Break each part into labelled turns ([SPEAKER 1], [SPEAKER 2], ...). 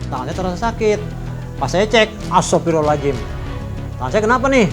[SPEAKER 1] tangan saya terasa sakit. Pas saya cek, astagfirullahaladzim. Tangan saya kenapa nih?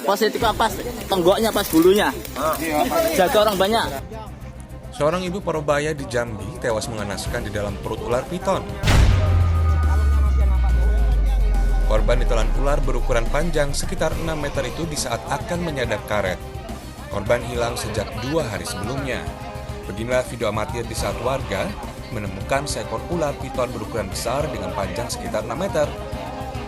[SPEAKER 2] Positif apa? Tenggoknya pas bulunya. Jaga orang banyak.
[SPEAKER 3] Seorang ibu parubaya di Jambi tewas mengenaskan di dalam perut ular piton. Korban ditelan ular berukuran panjang sekitar 6 meter itu di saat akan menyadap karet. Korban hilang sejak 2 hari sebelumnya. Beginilah video amatir di saat warga menemukan seekor ular piton berukuran besar dengan panjang sekitar 6 meter.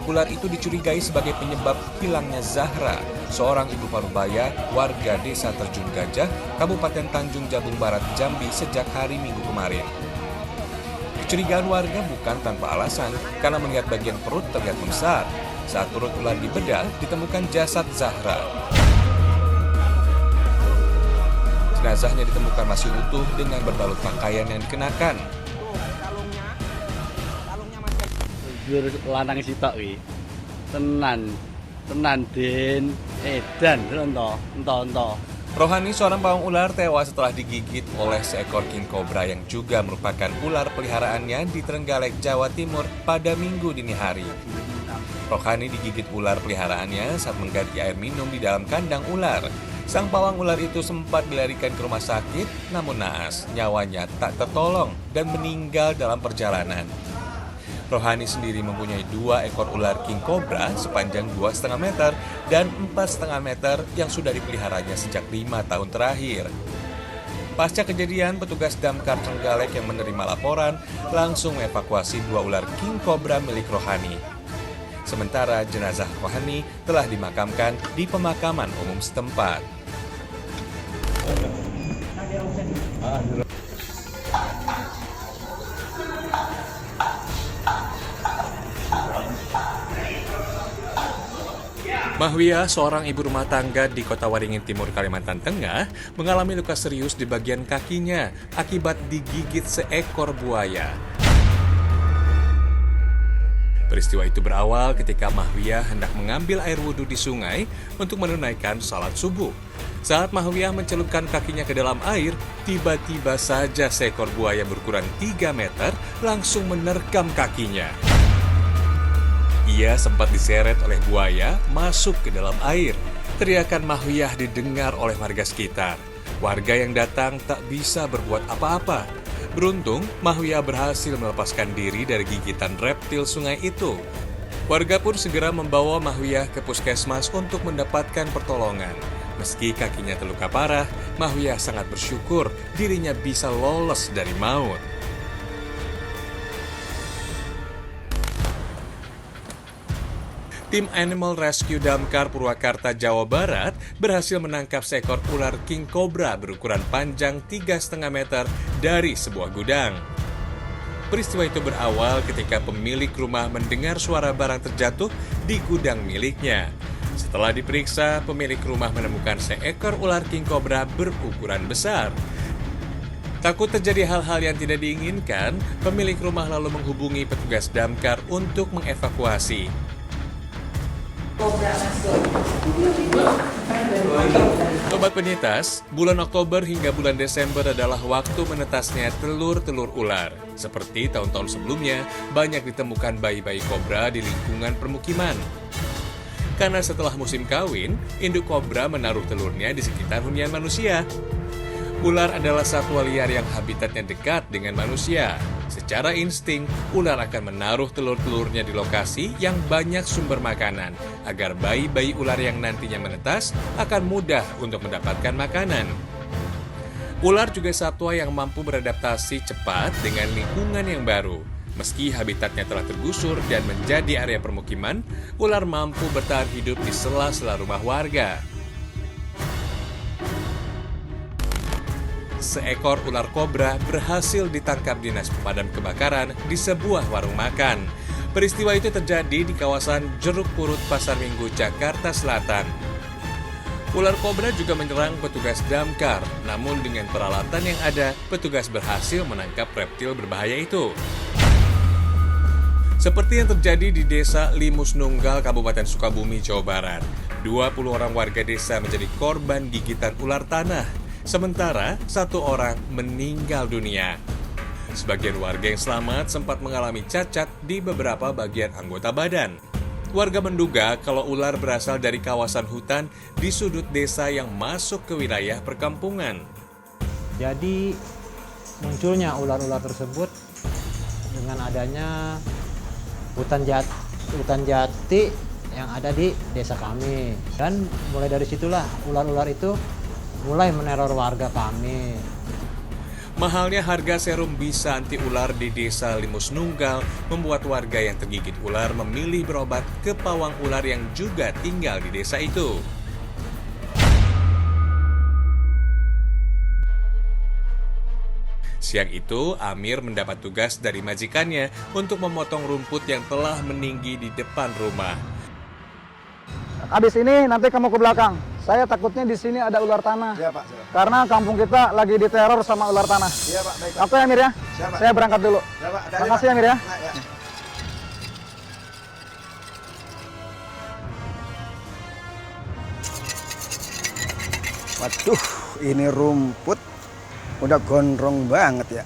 [SPEAKER 3] Ular itu dicurigai sebagai penyebab hilangnya Zahra, seorang ibu parubaya warga desa Terjun Gajah, Kabupaten Tanjung Jabung Barat, Jambi sejak hari Minggu kemarin. Kecurigaan warga bukan tanpa alasan, karena melihat bagian perut terlihat membesar. Saat perut ular dibedah, ditemukan jasad Zahra. Jenazahnya ditemukan masih utuh dengan berbalut pakaian yang dikenakan.
[SPEAKER 2] Lanang sitok wi. Tenan den edan ento.
[SPEAKER 3] Rohani, seorang pawang ular, tewas setelah digigit oleh seekor king cobra yang juga merupakan ular peliharaannya di Trenggalek, Jawa Timur pada Minggu dini hari. Rohani digigit ular peliharaannya saat mengganti air minum di dalam kandang ular. Sang pawang ular itu sempat dilarikan ke rumah sakit, namun naas, nyawanya tak tertolong dan meninggal dalam perjalanan. Rohani sendiri mempunyai 2 ekor ular king cobra sepanjang 2,5 meter dan 4,5 meter yang sudah dipeliharanya sejak 5 tahun terakhir. Pasca kejadian, petugas damkar Trenggalek yang menerima laporan langsung mengevakuasi 2 ular king cobra milik Rohani. Sementara jenazah Rohani telah dimakamkan di pemakaman umum setempat. Mahwiyah, seorang ibu rumah tangga di Kota Waringin Timur, Kalimantan Tengah, mengalami luka serius di bagian kakinya akibat digigit seekor buaya. Peristiwa itu berawal ketika Mahwiyah hendak mengambil air wudhu di sungai untuk menunaikan salat subuh. Saat Mahwiyah mencelupkan kakinya ke dalam air, tiba-tiba saja seekor buaya berukuran 3 meter langsung menerkam kakinya. Ia sempat diseret oleh buaya masuk ke dalam air. Teriakan Mahwiyah didengar oleh warga sekitar. Warga yang datang tak bisa berbuat apa-apa. Beruntung, Mahwiyah berhasil melepaskan diri dari gigitan reptil sungai itu. Warga pun segera membawa Mahwiyah ke puskesmas untuk mendapatkan pertolongan. Meski kakinya terluka parah, Mahwiyah sangat bersyukur dirinya bisa lolos dari maut. Tim Animal Rescue Damkar Purwakarta, Jawa Barat berhasil menangkap seekor ular king cobra berukuran panjang 3,5 meter dari sebuah gudang. Peristiwa itu berawal ketika pemilik rumah mendengar suara barang terjatuh di gudang miliknya. Setelah diperiksa, pemilik rumah menemukan seekor ular king cobra berukuran besar. Takut terjadi hal-hal yang tidak diinginkan, pemilik rumah lalu menghubungi petugas damkar untuk mengevakuasi. Sobat Penyitas, bulan Oktober hingga bulan Desember adalah waktu menetasnya telur-telur ular. Seperti tahun-tahun sebelumnya, banyak ditemukan bayi-bayi kobra di lingkungan permukiman. Karena setelah musim kawin, induk kobra menaruh telurnya di sekitar hunian manusia. Ular adalah satwa liar yang habitatnya dekat dengan manusia. Secara insting, ular akan menaruh telur-telurnya di lokasi yang banyak sumber makanan, agar bayi-bayi ular yang nantinya menetas akan mudah untuk mendapatkan makanan. Ular juga satwa yang mampu beradaptasi cepat dengan lingkungan yang baru. Meski habitatnya telah tergusur dan menjadi area permukiman, ular mampu bertahan hidup di sela-sela rumah warga. seekor ular kobra berhasil ditangkap Dinas Pemadam Kebakaran di sebuah warung makan. Peristiwa itu terjadi di kawasan Jeruk Purut, Pasar Minggu, Jakarta Selatan. Ular kobra juga menyerang petugas damkar, namun dengan peralatan yang ada, petugas berhasil menangkap reptil berbahaya itu. Seperti yang terjadi di Desa Limus Nunggal, Kabupaten Sukabumi, Jawa Barat. 20 orang warga desa menjadi korban gigitan ular tanah, sementara 1 orang meninggal dunia. Sebagian warga yang selamat sempat mengalami cacat di beberapa bagian anggota badan. Warga menduga kalau ular berasal dari kawasan hutan di sudut desa yang masuk ke wilayah perkampungan.
[SPEAKER 1] Jadi munculnya ular-ular tersebut dengan adanya hutan jati yang ada di desa kami. Dan mulai dari situlah ular-ular itu mulai meneror warga kami.
[SPEAKER 3] Mahalnya harga serum bisa anti ular di Desa Limus Nunggal membuat warga yang tergigit ular memilih berobat ke pawang ular yang juga tinggal di desa itu. Siang itu, Amir mendapat tugas dari majikannya untuk memotong rumput yang telah meninggi di depan rumah.
[SPEAKER 4] Habis ini nanti kamu ke belakang. Saya takutnya di sini ada ular tanah.
[SPEAKER 5] Iya, Pak.
[SPEAKER 4] Karena kampung kita lagi diteror sama ular tanah.
[SPEAKER 5] Iya, Pak. Baik, Pak.
[SPEAKER 4] Oke, Amir ya.
[SPEAKER 5] Siap, Pak.
[SPEAKER 4] Saya berangkat dulu.
[SPEAKER 5] Ya, Pak.
[SPEAKER 4] Terima kasih, Amir ya.
[SPEAKER 5] Nah, ya. Waduh, ini rumput udah gondrong banget ya.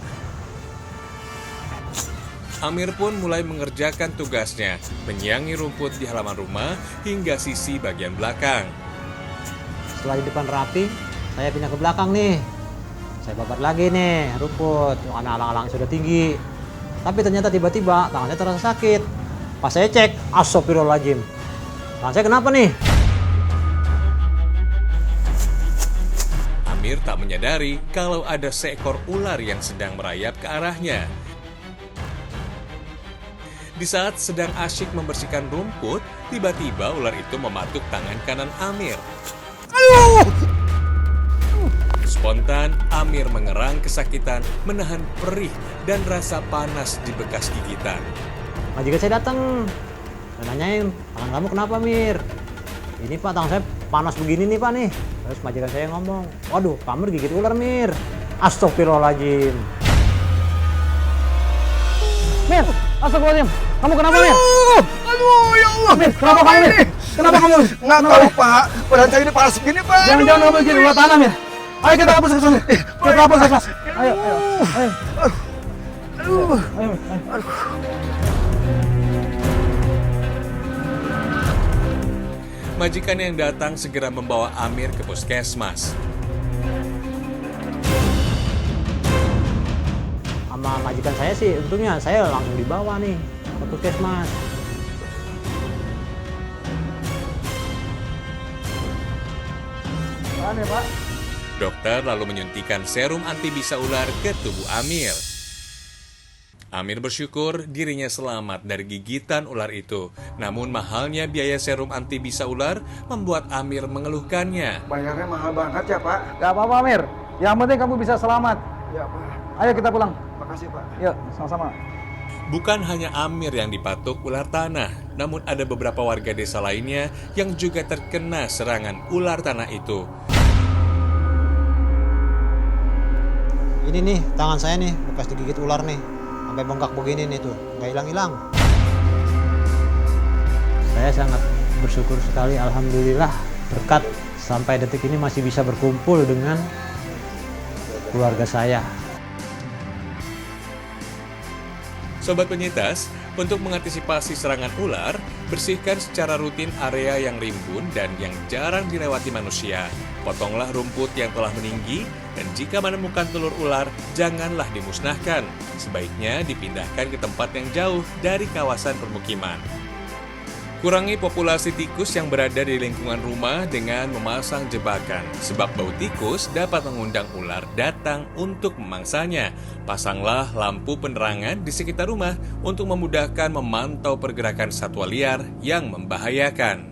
[SPEAKER 3] Amir pun mulai mengerjakan tugasnya, menyiangi rumput di halaman rumah hingga sisi bagian belakang.
[SPEAKER 1] Setelah di depan rapi, saya pindah ke belakang nih. Saya babat lagi nih rumput, karena alang-alang sudah tinggi. Tapi ternyata tiba-tiba tangan saya terasa sakit. Pas saya cek, astagfirullahaladzim. Tangan saya kenapa nih?
[SPEAKER 3] Amir tak menyadari kalau ada seekor ular yang sedang merayap ke arahnya. Di saat sedang asyik membersihkan rumput, tiba-tiba ular itu mematuk tangan kanan Amir. Spontan, Amir mengerang kesakitan, menahan perih dan rasa panas di bekas gigitan.
[SPEAKER 1] Majikan saya datang dan nanyain, tangan kamu kenapa, Mir? Ini Pak, tangan saya panas begini nih Pak nih. Terus majikan saya ngomong, waduh, Pak Amir gigit ular, Mir. Astagfirullahaladzim.
[SPEAKER 4] Mir, astagfirullahaladzim. Kamu kenapa, Mir?
[SPEAKER 5] Aduh, ya Allah.
[SPEAKER 4] Mir, kenapa kamu, Mir? Kenapa kamu?
[SPEAKER 5] Nggak tahu, Pak. Badan saya ini panas begini, Pak.
[SPEAKER 4] Jangan-jangan kamu bikin ular tanah, Mir. Ayo kita hapus ke sana. Kita hapus ke sana. Ayo, ayo. Ayo.
[SPEAKER 3] Majikan yang datang segera membawa Amir ke puskesmas.
[SPEAKER 1] Sama majikan saya sih, untungnya saya langsung dibawa nih ke puskesmas.
[SPEAKER 4] Aneh, Pak.
[SPEAKER 3] Dokter lalu menyuntikkan serum anti bisa ular ke tubuh Amir. Amir bersyukur dirinya selamat dari gigitan ular itu. Namun mahalnya biaya serum anti bisa ular membuat Amir mengeluhkannya.
[SPEAKER 5] Bayarnya mahal banget ya, Pak.
[SPEAKER 4] Gak apa-apa, Mir. Yang penting kamu bisa selamat.
[SPEAKER 5] Ya, Pak.
[SPEAKER 4] Ayo kita pulang.
[SPEAKER 5] Makasih, Pak.
[SPEAKER 4] Yuk, sama-sama.
[SPEAKER 3] Bukan hanya Amir yang dipatuk ular tanah, namun ada beberapa warga desa lainnya yang juga terkena serangan ular tanah itu.
[SPEAKER 1] Ini nih, tangan saya nih, bekas digigit ular nih. Sampai bengkak begini nih tuh, nggak hilang-hilang. Saya sangat bersyukur sekali, alhamdulillah, berkat sampai detik ini masih bisa berkumpul dengan keluarga saya.
[SPEAKER 3] Sobat Penyintas, untuk mengantisipasi serangan ular, bersihkan secara rutin area yang rimbun dan yang jarang dilewati manusia. Potonglah rumput yang telah meninggi, dan jika menemukan telur ular, janganlah dimusnahkan. Sebaiknya dipindahkan ke tempat yang jauh dari kawasan permukiman. Kurangi populasi tikus yang berada di lingkungan rumah dengan memasang jebakan, sebab bau tikus dapat mengundang ular datang untuk memangsanya. Pasanglah lampu penerangan di sekitar rumah untuk memudahkan memantau pergerakan satwa liar yang membahayakan.